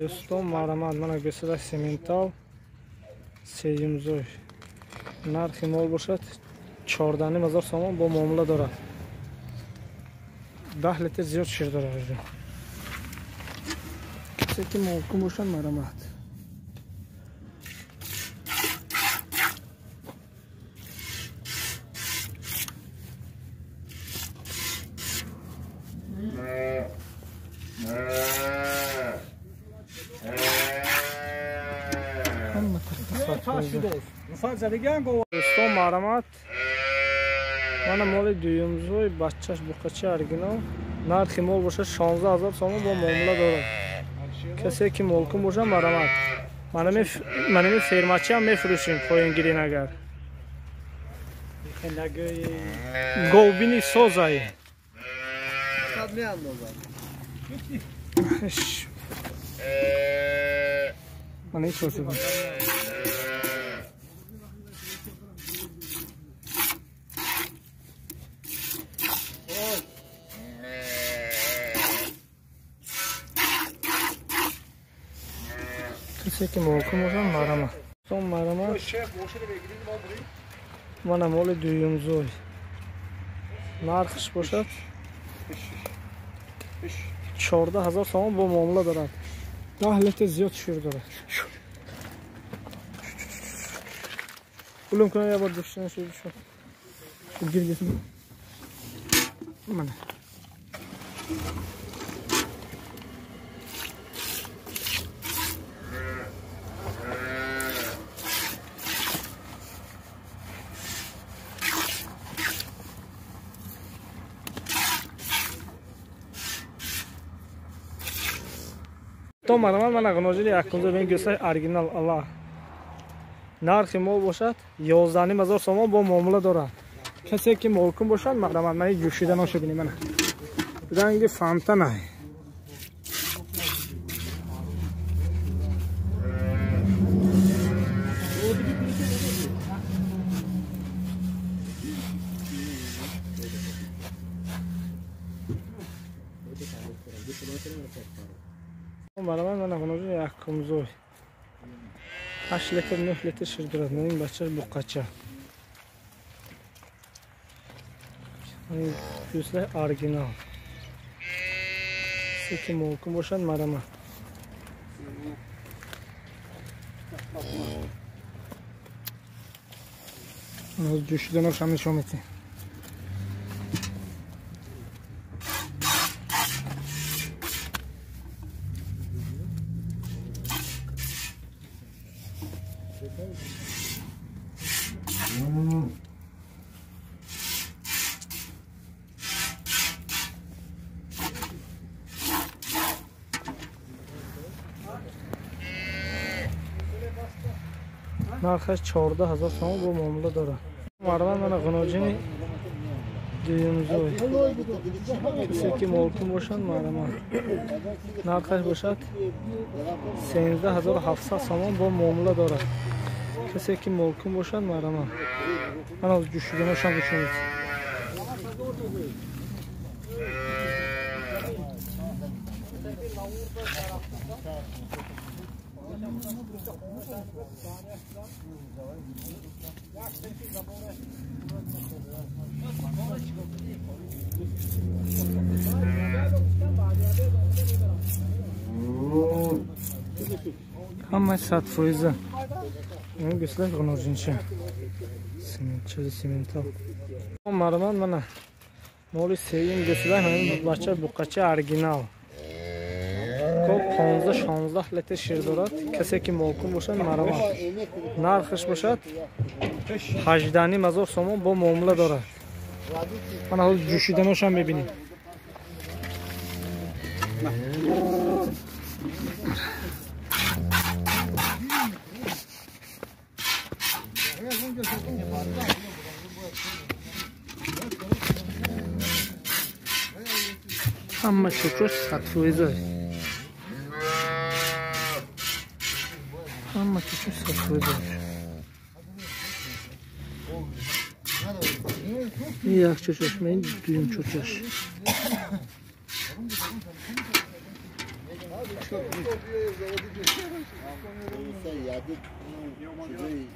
دوستان مرحمت من گسله سیمنتال سیمزوی نرخ مال باشد 14,000 سوم با معامله دارد 10 لیتر زیاد شیر دارد کسی که ممکن باشد مرحمت دوستان مرحمت من مال دویمزوی بچهش بخچه ارگینال نرخ مال باشه 16,000 سوم با معامله دارد کسی که ممکن باشه مرحمت من فرماچی هم میفروشیم خواهیم گیرین اگر گوبینی سوزایی من هیچ ورسی بند کسی که ممکن باشم مرحمت من مال دویمزوی نرخش باشد 14,000 سوم با معامله دارد 10 لیتر زیاد شیر دارد بلوم کنم یه بار داشتن شیر شد گیر گیتم من تو من اغناجی یکونزه بین گسته ارگینال الله نرخ مال باشد 11,000 سوم با معامله دارد کسی که مالکم باشد مرحمت من جوشیده نوشه بینی من رنگ فانتا نه مرحمت من اغناجی یکونزه 8 لیتر 9 لیتر شیر دارد من این بچه بقچه این گوسله ارگینال سی که ممکن باشد مرحمت از جوشیده نوشم نشون میتیم نرخش 14,000 سوم با معامله دارد مرحبا من غناجینی دویمزوی کسی که ممکن باشد مرحبا نرخش باشد 13,700 سوم با معامله دارد کسی که ممکن باشد مرحبا من از جوشیده نوشم بشونید همه 100% این گسله غناجینشه سیمنتال مرحمت من مال سیم گسله من بچه بقچه ارگینال 15-16 لیتر شیر دارد کسی که ممکن باشد مرحمت نرخش باشد 18,000 سوم با معامله دارد من حال جوشیده نوشم میبینیم همه چوچوش 100% همه چوچوش 100% یک چوچوش من دویم چوچوش یادت چیزی